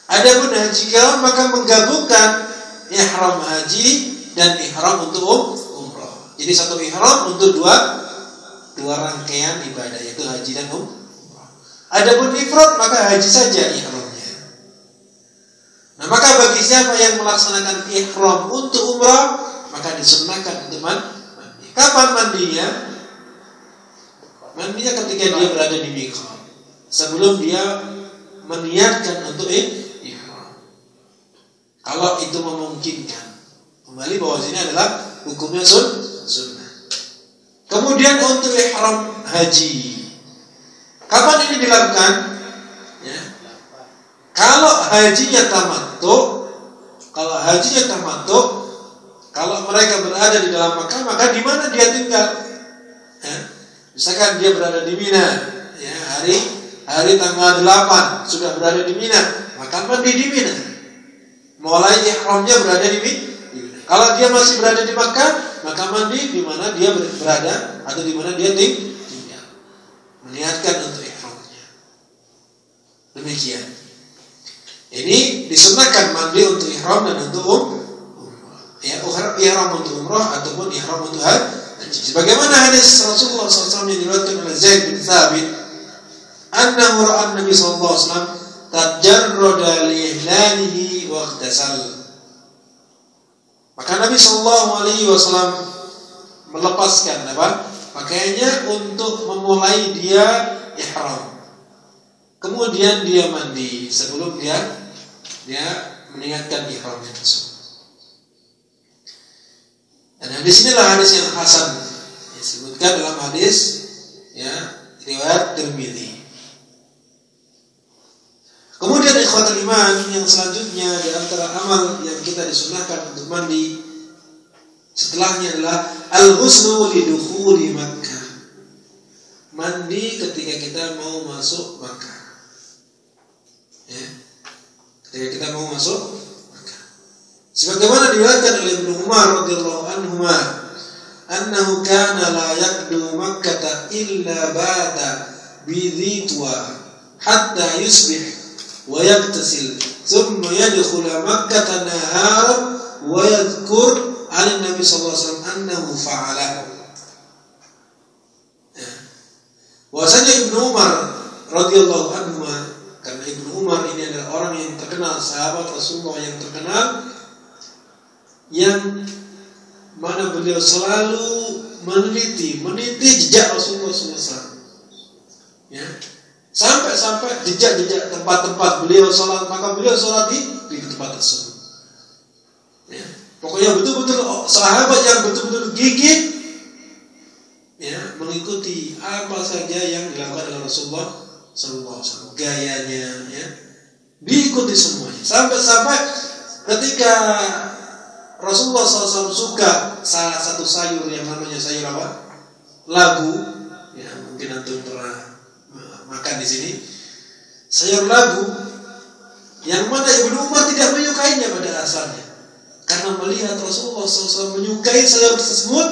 Adapun haji qiran maka menggabungkan ihram haji dan ihram untuk umrah. Jadi satu ihram untuk dua rangkaian ibadah, yaitu haji dan umrah. Adapun ifrad maka haji saja ihramnya. Nah, maka bagi siapa yang melaksanakan ihram untuk umrah, maka disunahkan untuk mandi. Kapan mandinya? Mandinya ketika dia berada di miqat, sebelum dia meniatkan untuk ihram. Kalau itu memungkinkan. Kembali bahwa sini adalah hukumnya sunnah. Kemudian untuk ihram haji, kapan ini dilakukan? Ya. Kalau hajinya tamattu, kalau mereka berada di dalam Makkah, maka di mana dia tinggal? Ya. Misalkan dia berada di Mina, ya, hari tanggal 8 sudah berada di Mina, maka mandi di Mina. Mulai ihramnya berada di Mina. Kalau dia masih berada di Makkah, maka mandi di mana dia berada atau di mana dia tinggal. Meniatkan untuk ihramnya. Demikian. Ini disunahkan mandi untuk ihram dan untuk umrah. Ya, ihram untuk umrah ataupun ihram untuk haji. Sebagaimana hadis Rasulullah SAW yang diriwayatkan oleh Zaid bin Thabit, annahu ra'a Nabi sallallahu alaihi wasallam tajarrada li ihlalihi wa ightasal. Maka Nabi sallallahu alaihi wasallam melepaskan pakaiannya untuk memulai dia ihram. Kemudian dia mandi sebelum dia meninggalkan ihramnya tersebut. Dan hadis inilah hadis yang hasan, disebutkan dalam hadis riwayat Tirmidzi. Kemudian ikhwatul iman, yang selanjutnya di antara amal yang kita disunahkan untuk mandi setelahnya adalah al-ghuslu li dukhuli Makkah. Mandi ketika kita mau masuk Makkah. Ya. Ketika kita mau masuk Makkah. Sebagaimana diriwayatkan oleh Ibnu Umar radhiyallahu anhuma, annahu kana la yaqdu Makkah illa bata bi dhitwa hatta yusbih wa yaktasil thumma yadkhulu Makkah naharan wa yadhkur an Nabi sallallahu alaihi wasallam annahu fa'ala. Bahwasanya Ibnu Umar radhiyallahu anhu, karena Ibnu Umar ini adalah orang yang terkenal, sahabat Rasulullah yang terkenal, yang mana beliau selalu meneliti jejak Rasulullah SAW. Ya. Sampai jejak tempat-tempat beliau sholat, maka beliau sholat di tempat tersebut. Ya. Pokoknya betul-betul sahabat yang betul-betul gigih, ya, mengikuti apa saja yang dilakukan oleh Rasulullah SAW, gayanya, ya, diikuti semuanya. Sampai ketika Rasulullah SAW suka salah satu sayur yang namanya sayur apa? Lagu, ya, mungkin antum pernah makan di sini, sayur labu, yang mana Ibnu Umar tidak menyukainya pada asalnya, karena melihat Rasulullah SAW menyukai sayur tersebut,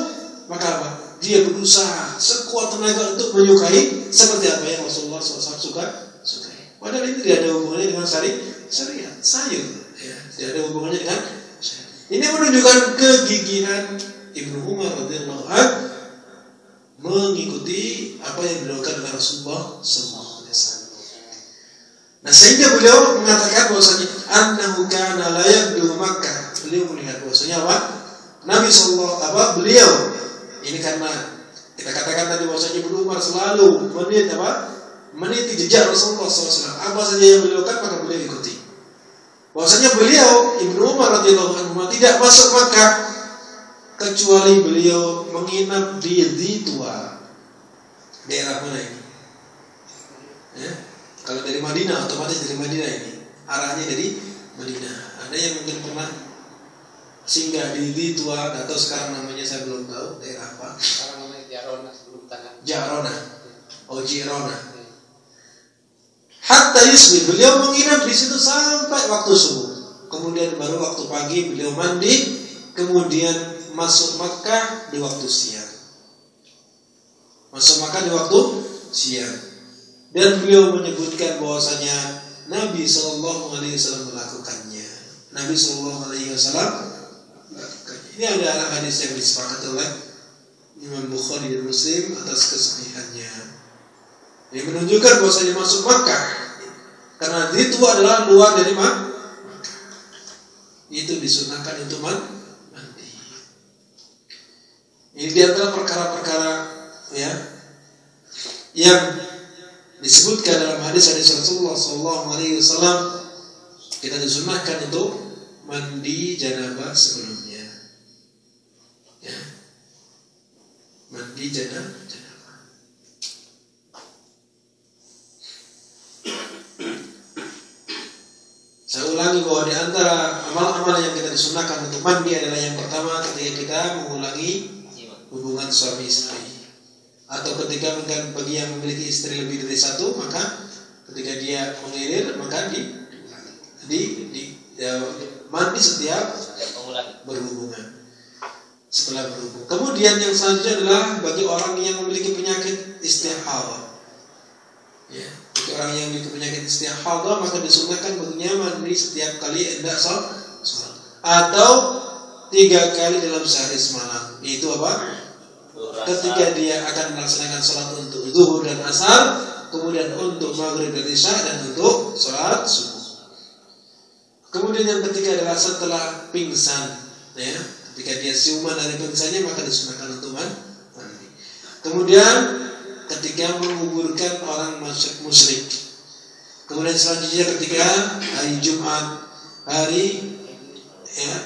maka apa? Dia berusaha sekuat tenaga untuk menyukai seperti apa yang Rasulullah SAW sukai. Padahal ini tidak ada hubungannya dengan syariat, sayur, ya, tidak ada hubungannya dengan syariat. Ini menunjukkan kegigihan Ibnu Umar radhiyallahu anhu mengikuti apa yang dilakukan oleh Rasulullah SAW. Nah, sehingga beliau mengatakan bahwasanya annahu kana la yaqdu Makkah. Beliau melihat bahwasanya apa? Nabi sallallahu beliau ini, karena kita katakan tadi bahwasanya Ibnu Umar selalu meniti jejak Rasulullah SAW. Apa saja yang beliau lakukan maka beliau ikuti. Bahwasanya beliau Ibnu Umar radhiyallahu anhu tidak masuk Makkah kecuali beliau menginap di Dzituwa. Daerah mana ini? Ya, kalau dari Madinah otomatis dari Madinah ini. Arahnya dari Madinah. Ada yang mungkin pernah singgah di Dzituwa atau sekarang namanya saya belum tahu daerah apa. Sekarang namanya Jarona sebelum tanah. Jarona. Oh, Jirona. Hatta yusbih, beliau menginap di situ sampai waktu subuh. Kemudian baru waktu pagi beliau mandi, kemudian masuk Makkah di waktu siang. Masuk Makkah di waktu siang. Dan beliau menyebutkan bahwasanya Nabi SAW melakukannya. Nabi SAW melakukannya. Ini ada hadis yang disepakati oleh Imam Bukhari dan Muslim atas kesahihannya. Yang menunjukkan bahwasanya masuk Makkah karena itu adalah luar dari Makkah. Itu disunahkan untuk mandi. Ini di antara perkara-perkara ya yang disebutkan dalam hadis-hadis Rasulullah SAW. Kita disunahkan untuk mandi janabah sebelumnya. Ya. Mandi janabah. Saya ulangi bahwa di antara amal-amal yang kita disunahkan untuk mandi adalah yang pertama ketika kita mengulangi hubungan suami istri, atau ketika mungkin bagi yang memiliki istri lebih dari satu, maka ketika dia mengilir maka mandi setiap berhubungan, setelah berhubung. Kemudian yang selanjutnya adalah bagi orang yang memiliki penyakit istihadah. Ya, bagi orang yang memiliki penyakit istihadah maka disunahkan baginya mandi setiap kali hendak sholat, atau 3 kali dalam sehari semalam. Itu apa? Ketika dia akan melaksanakan sholat untuk zuhur dan asar, kemudian untuk maghrib dan isya, dan untuk sholat subuh. Kemudian yang ketiga adalah setelah pingsan, ya, ketika dia siuman dari pingsannya maka disunahkan untuk mandi. Kemudian ketika menguburkan orang musyrik. Kemudian selanjutnya ketika hari Jumat, hari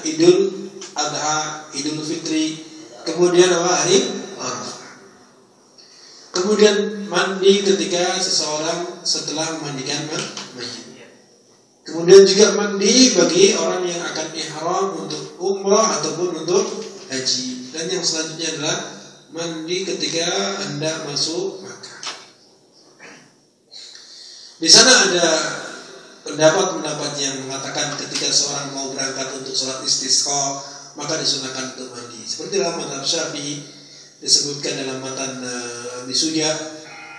Idul Adha, Idul Fitri, kemudian hari Arafah. Kemudian mandi ketika seseorang setelah memandikan mayit. Kemudian juga mandi bagi orang yang akan ihram untuk umrah ataupun untuk haji. Dan yang selanjutnya adalah mandi ketika hendak masuk Makkah. Di sana ada pendapat-pendapat yang mengatakan ketika seorang mau berangkat untuk sholat istisqa maka disunahkan untuk mandi. Seperti dalam mazhab Syafi'i disebutkan dalam matan Bisuja.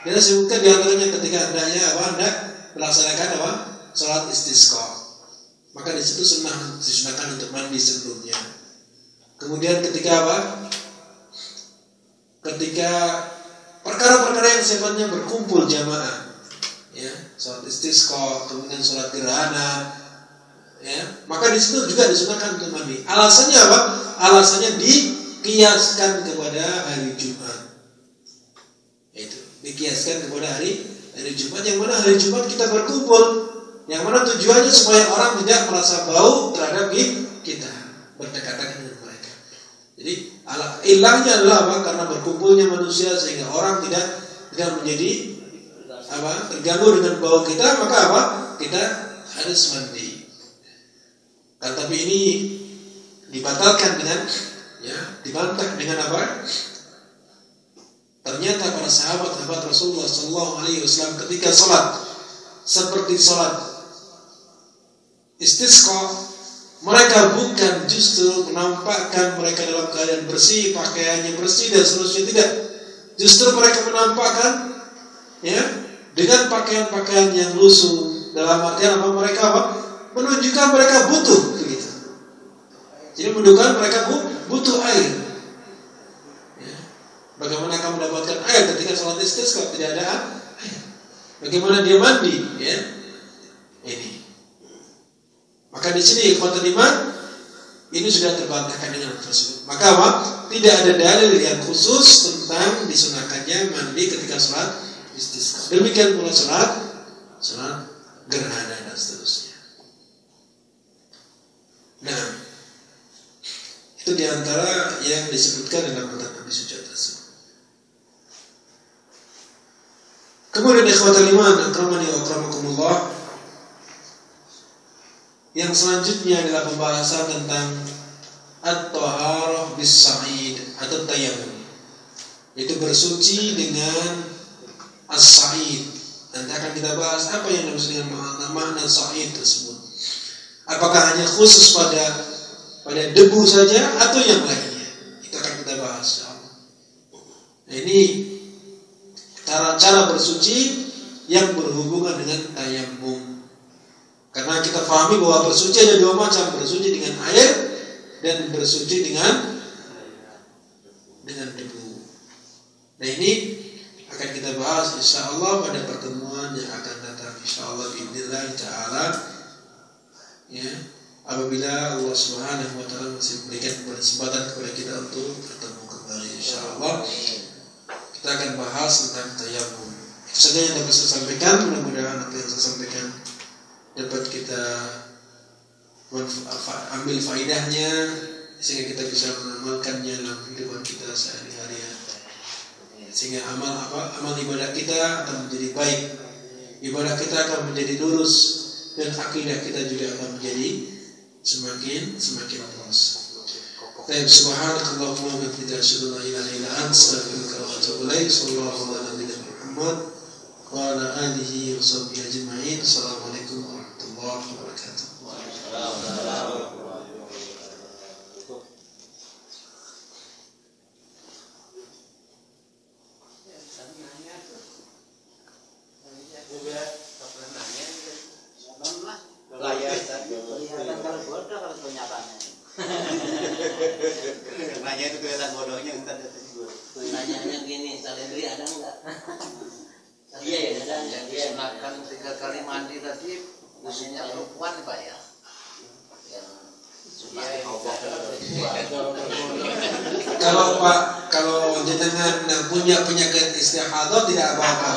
Dia disebutkan di antaranya ketika hendak melaksanakan sholat istisqa, maka di situ disunahkan untuk mandi sebelumnya. Kemudian ketika ketika perkara-perkara yang sifatnya berkumpul jamaah, ya, sholat istisqa, kemudian sholat gerhana, ya, maka di situ juga disunahkan untuk mandi. Alasannya apa? Alasannya dikiaskan kepada hari Jumat. Itu dikiaskan kepada hari Jumat, yang mana hari Jumat kita berkumpul, yang mana tujuannya supaya orang tidak merasa bau terhadap kita, berdekatan dengan mereka. Jadi ilahnya adalah apa? Karena berkumpulnya manusia sehingga orang tidak menjadi terganggu dengan bau kita, maka kita harus mandi. Dan tapi ini dibatalkan dengan dibantah dengan apa? Ternyata para sahabat Rasulullah SAW ketika sholat seperti sholat istisqa, mereka bukan justru menampakkan mereka dalam keadaan bersih, pakaiannya bersih dan seterusnya, tidak. Justru mereka menampakkan dengan pakaian-pakaian yang lusuh, dalam artian mereka menunjukkan mereka butuh begitu. Jadi menunjukkan mereka butuh air. Bagaimana kamu mendapatkan air ketika sholat istisqa tidak ada air? Bagaimana dia mandi? Ini. Maka di sini ikhwatul iman ini sudah terbantahkan dengan tersebut. Maka tidak ada dalil yang khusus tentang disunahkannya mandi ketika sholat istisqa. Demikian pula salat gerhana dan seterusnya. Nah, itu diantara yang disebutkan dalam matan Nabi suci tersebut. Kemudian ikhwatal iman, akramani wa akramakumullah, yang selanjutnya adalah pembahasan tentang at-taharah bis-sa'id atau tayammum, yaitu bersuci dengan as-sa'id. Nanti akan kita bahas apa yang dimaksud dengan makna sa'id tersebut. Apakah hanya khusus pada debu saja atau yang lainnya? Itu akan kita bahas. Nah, ini cara bersuci yang berhubungan dengan tayammum. Karena kita pahami bahwa bersuci ada dua macam, bersuci dengan air dan bersuci dengan debu. Nah, ini akan kita bahas insyaallah pada pertemuan yang akan datang insyaallah biidznillah taala. Ya, apabila Allah Subhanahu wa taala masih memberikan kesempatan kepada kita untuk bertemu kembali insyaallah, kita akan bahas tentang tayammum. Itu saja yang dapat saya sampaikan. Mudah-mudahan apa yang saya sampaikan dapat kita ambil faedahnya sehingga kita bisa mengamalkannya dalam kehidupan kita sehari-hari. Sehingga amal ibadah kita akan menjadi baik, ibadah kita akan menjadi lurus, dan akidah kita juga akan menjadi semakin lurus. Subhanakallahumma wa bihamdika asyhadu an la ilaha illa anta astaghfiruka wa atubu ilaik. Sallallahu ala nabiyyina Muhammad wa ala alihi wa sahbihi ajma'in. Assalamualaikum warahmatullahi wabarakatuh. Kelihatan kalau bodoh kalau kenyataannya. Nanya itu kelihatan bodohnya Ustaz. Nanyanya gini, salendri ada enggak? Iya ya, ada. Yang disunahkan 3 kali mandi tadi usianya perempuan Pak ya. Yang kalau jenengan punya penyakit istihadah tidak apa-apa.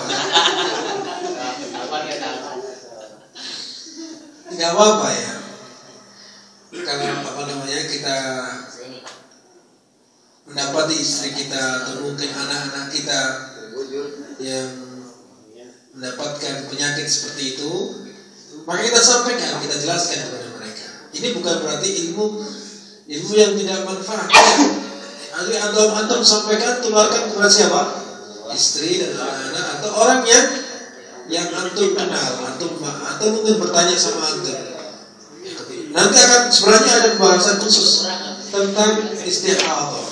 Tidak apa-apa ya. Kalau kita mendapati istri kita atau mungkin anak-anak kita yang mendapatkan penyakit seperti itu, maka kita sampaikan, kita jelaskan kepada mereka. Ini bukan berarti ilmu yang tidak manfaat. Antum sampaikan, tularkan kepada siapa? Istri dan anak-anak atau orang yang antum kenal, atau mungkin bertanya sama antum. Nanti akan sebenarnya ada pembahasan khusus tentang istihadah.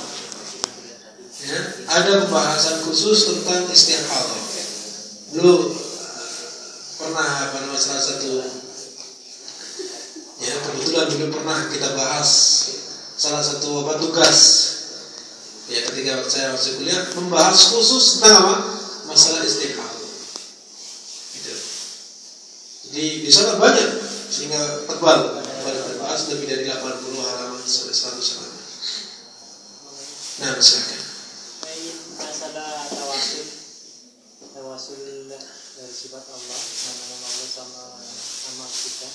Ya, ada pembahasan khusus tentang istihadah. Dulu pernah salah satu, ya kebetulan dulu pernah kita bahas salah satu tugas. Ya ketika saya masih kuliah membahas khusus tentang apa? Masalah istihadah. Gitu. Jadi di sana banyak sehingga tebal terbahas lebih dari 80 halaman sampai 100 halaman. Nah, silakan. Masalah tawasul dari sifat Allah, nama-nama Allah sama amal kita.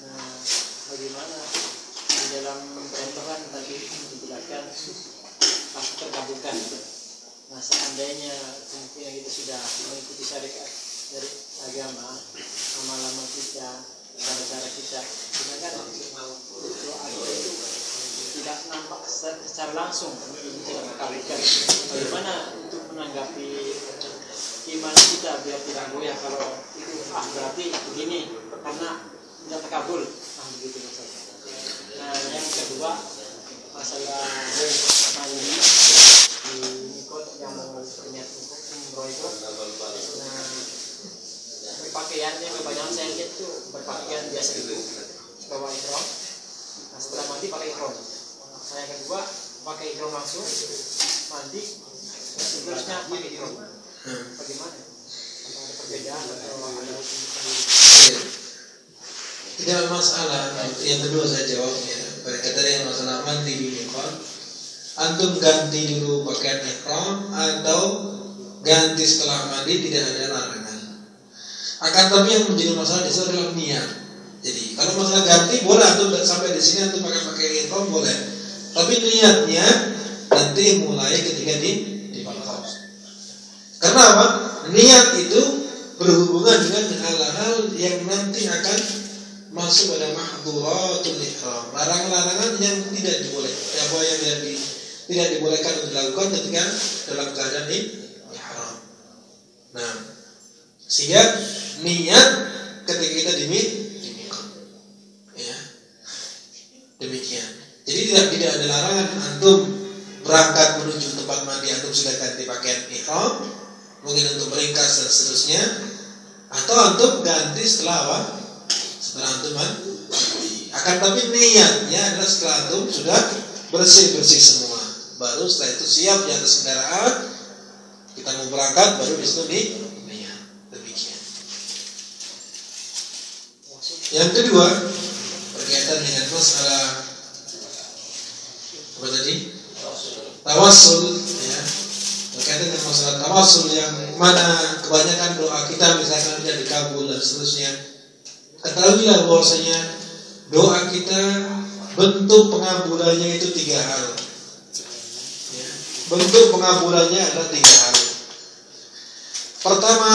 Nah, bagaimana di dalam contohan tadi dijelaskan pasti terkabulkan. Nah, seandainya mungkin kita sudah mengikuti syariat dari agama, amal-amal kita, cara-cara kita, sedangkan doa itu tidak nampak secara langsung, tidak terkabulkan. Bagaimana untuk menanggapi iman kita biar tidak goyah kalau itu berarti begini karena tidak terkabul, begitu maksudnya. Nah, yang kedua masalah mandi di mikot yang berniat untuk umroh itu. Nah, pakaiannya kebanyakan saya lihat tuh berpakaian biasa itu bawa ihram. Nah, setelah mandi pakai ihram. Nah, yang kedua pakai ihram langsung mandi, seterusnya pakai ihram. Bagaimana? Apa ada perbedaan atau ada tidak masalah. Yang kedua saya jawabnya berkaitan dengan masalah mandi di mikot. Antum ganti dulu pakaian ihram atau ganti setelah mandi tidak ada larangan. Akan tapi yang menjadi masalah di situ adalah niat. Jadi kalau masalah ganti boleh antum sampai di sini antum pakai ihram boleh. Tapi niatnya nanti mulai ketika di ihram. Karena apa? Niat itu berhubungan dengan hal-hal yang nanti akan masuk pada mahdhuratul ihram, larangan-larangan yang tidak diboleh, apa yang tidak dibolehkan untuk dilakukan ketika dalam keadaan ihram. Nah, sehingga niat ketika kita di miqat, ya, demikian. Jadi tidak ada larangan antum berangkat menuju tempat mandi antum sudah ganti pakaian ihram, mungkin untuk meringkas dan seterusnya, atau antum ganti setelah apa? Setelah antum mandi. Akan tapi niatnya adalah setelah antum sudah bersih semua, baru setelah itu siap di atas kendaraan kita mau berangkat, baru di situ niat. Demikian. Yang kedua berkaitan dengan masalah apa tadi? Tawassul, ya. Berkaitan dengan masalah tawassul yang mana kebanyakan doa kita misalkan tidak dikabul dan seterusnya. Ketahuilah bahwasanya doa kita bentuk pengabulannya itu 3 hal. Ya. Bentuk pengabulannya adalah 3 hal. Pertama,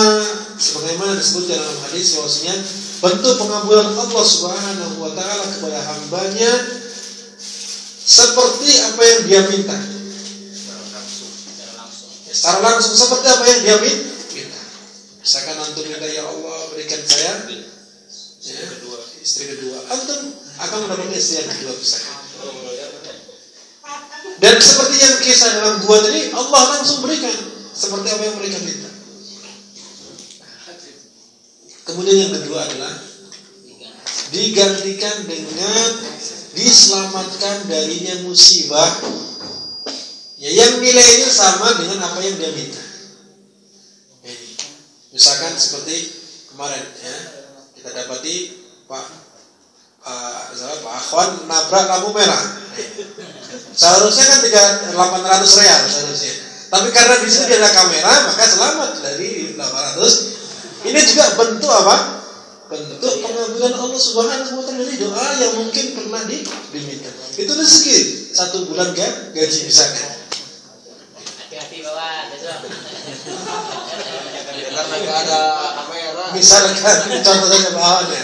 sebagaimana disebut dalam hadis bahwasanya bentuk pengabulan Allah Subhanahu wa taala kepada hambanya seperti apa yang dia minta. Secara langsung seperti apa yang dia minta. Misalkan antum minta, ya Allah berikan saya istri kedua, antum akan mendapatkan istri yang kedua misalkan. Dan seperti yang kisah dalam gua tadi, Allah langsung berikan seperti apa yang mereka minta. Kemudian yang kedua adalah digantikan dengan diselamatkan darinya musibah, ya, yang nilainya sama dengan apa yang dia minta. Misalkan seperti kemarin, ya, kita dapati Pak Akhwan nabrak lampu merah. Seharusnya kan 800 real seharusnya. Tapi karena di situ ada kamera, maka selamat dari 800. Ini juga bentuk apa? Bentuk pengabulan Allah Subhanahu wa taala dari doa yang mungkin pernah diminta. Itu rezeki 1 bulan gaji misalkan. Hati-hati bawa besok. Karena nggak ada kamera. Misalkan contoh saja bahannya.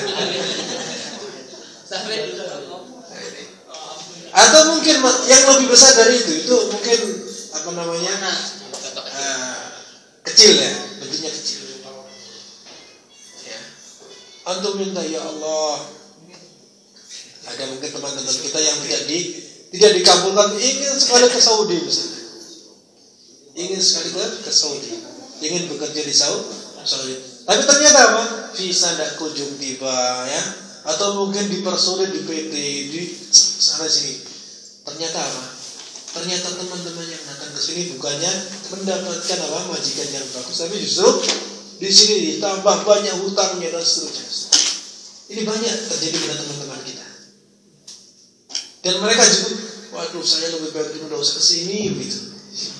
Sampai dulu. Atau mungkin yang lebih besar dari itu mungkin apa namanya? Kecil ya, bentuknya kecil. Ya. Antum minta, ya Allah, ada mungkin teman-teman kita yang tidak dikabulkan, ingin sekali ke Saudi misalnya. Ingin sekali ke Saudi, ingin bekerja di Saudi. Tapi ternyata apa? Visa tidak kunjung tiba, ya. Atau mungkin dipersulit di PT di sana sini. Ternyata apa? Ternyata teman-teman yang datang ke sini bukannya mendapatkan apa majikan yang bagus, tapi justru di sini ditambah banyak hutangnya dan seterusnya. Ini banyak terjadi pada teman-teman kita. Dan mereka juga, waduh, saya lebih baik dulu tidak usah kesini gitu.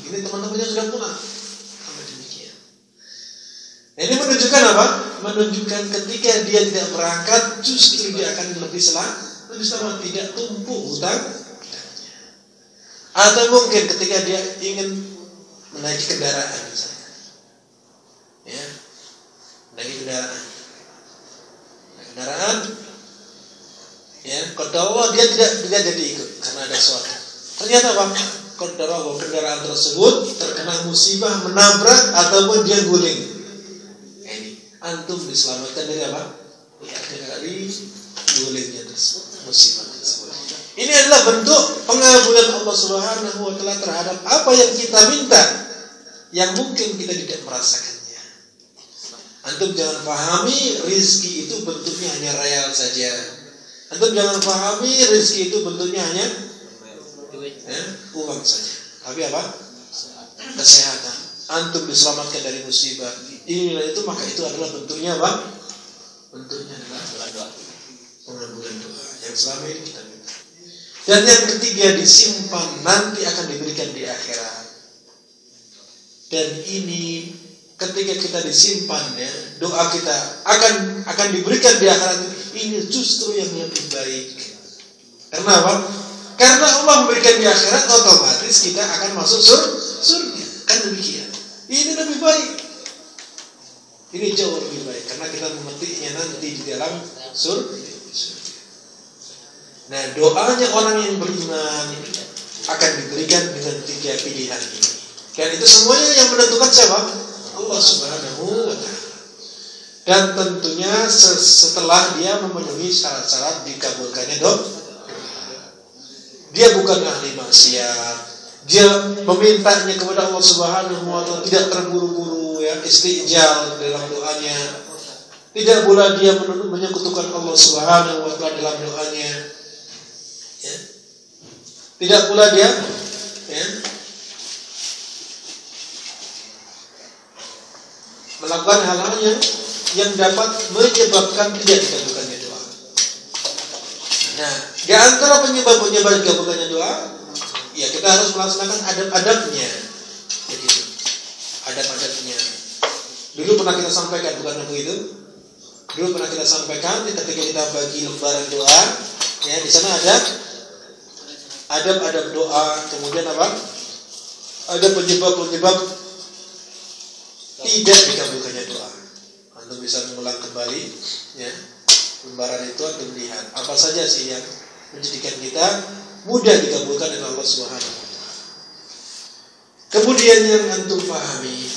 Ini teman-temannya sudah pulang. Sama demikian. Nah, ini menunjukkan apa? Menunjukkan ketika dia tidak berangkat, justru dia akan lebih selamat, tidak tumpuk hutang. Atau mungkin ketika dia ingin menaiki kendaraan misalnya, ya, menaiki kendaraan, ya, qadarullah dia tidak jadi ikut karena ada suatu. Ternyata apa? Qadarullah kendaraan tersebut terkena musibah, menabrak ataupun dia guling. Ini antum diselamatkan dari apa? Dari gulingnya tersebut, musibah tersebut. Ini adalah bentuk pengabulan Allah Subhanahu wa taala terhadap apa yang kita minta yang mungkin kita tidak merasakannya. Antum jangan pahami rizki itu bentuknya hanya real saja. Antum jangan pahami rizki itu bentuknya hanya uang saja. Tapi apa? Kesehatan. Antum diselamatkan dari musibah. Inilah itu, maka itu adalah bentuknya apa? Bentuknya adalah pengabulan doa yang selama ini kita minta. Dan yang ketiga, disimpan, nanti akan diberikan di akhirat. Dan ini ketika kita disimpan ya, doa kita akan diberikan di akhirat, ini justru yang lebih baik. Karena apa? Karena Allah memberikan di akhirat, otomatis kita akan masuk surga. Kan demikian. Ini lebih baik. Ini jauh lebih baik karena kita memetiknya nanti di dalam surga. Nah, doanya orang yang beriman akan diberikan dengan 3 pilihan ini. Dan itu semuanya yang menentukan siapa? Allah Subhanahu wa ta'ala. Dan tentunya setelah dia memenuhi syarat-syarat dikabulkannya doa. Dia bukan ahli maksiat. Dia memintanya kepada Allah Subhanahu wa ta'ala, tidak terburu-buru ya, istijal dalam doanya. Tidak pula dia menyekutukan Allah Subhanahu wa ta'ala dalam doanya. Ya. Tidak pula dia ya, melakukan hal-hal yang dapat menyebabkan tidak dikabulkannya doa. Nah, di antara penyebab-penyebab dikabulkannya doa, ya kita harus melaksanakan adab-adabnya. Begitu. Adab-adabnya. Dulu pernah kita sampaikan, bukan begitu? Dulu pernah kita sampaikan ketika kita bagi lembaran doa, ya di sana ada adab-adab doa, kemudian apa? Ada penyebab-penyebab tidak dikabulkannya doa. Anda bisa mengulang kembali ya, lembaran itu Anda melihat apa saja sih yang menjadikan kita mudah dikabulkan oleh Allah Subhanahu wa ta'ala. Kemudian yang antum pahami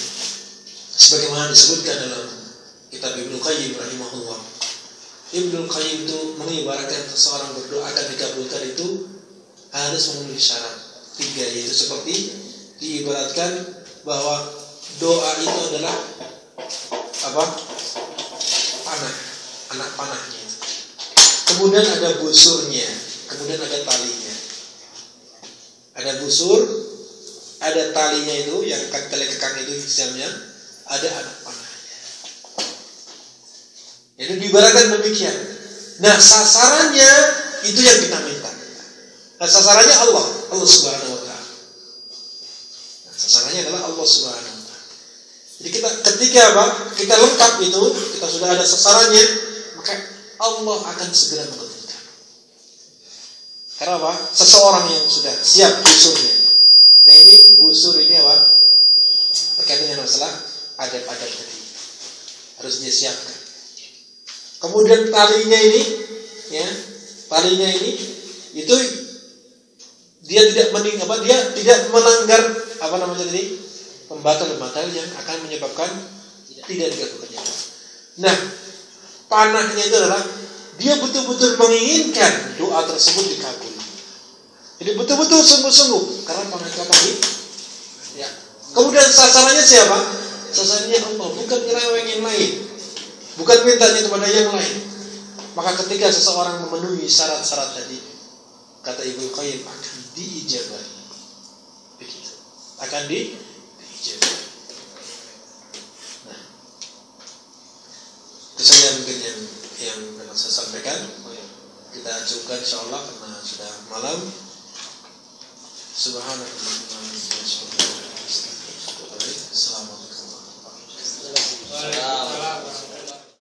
sebagaimana disebutkan dalam kitab Ibnu Qayyim rahimahullah. Ibnu Qayyim itu mengibaratkan seseorang berdoa akan dikabulkan itu harus memenuhi syarat 3, yaitu seperti diibaratkan bahwa doa itu adalah apa? Panah, anak panahnya. Kemudian ada busurnya, kemudian ada talinya. Ada busur, ada talinya itu yang tali kekang itu misalnya, ada anak panahnya. Jadi diibaratkan demikian. Nah, sasarannya itu yang kita minta. Nah, sasarannya Allah Subhanahu wa ta'ala. Nah, sasarannya adalah Allah Subhanahu wa ta'ala. Jadi ketika apa? Kita lengkap itu, kita sudah ada sasarannya, maka Allah akan segera mengabulkan. Karena apa? Seseorang yang sudah siap busurnya. Nah, ini busur ini apa? Terkait dengan masalah adab-adab tadi. Harus dia siapkan. Kemudian talinya ini, ya, talinya ini itu dia tidak dia tidak melanggar apa namanya tadi, pembatal yang akan menyebabkan tidak dikabulkannya. Nah, panahnya itu adalah dia betul-betul menginginkan doa tersebut dikabul. Jadi betul-betul sungguh-sungguh karena panah tadi. Ya. Kemudian sasarannya siapa? Sasarannya Allah, bukan nyeleweng yang lain. Bukan mintanya kepada yang lain. Maka ketika seseorang memenuhi syarat-syarat tadi, kata Ibnu Qayyim, akan diijabah. Begitu. Akan diijabah. Nah, itu saja mungkin yang dapat saya sampaikan. Kita cukupkan insyaallah karena sudah malam. Subhanallah. Assalamualaikum warahmatullahi wabarakatuh.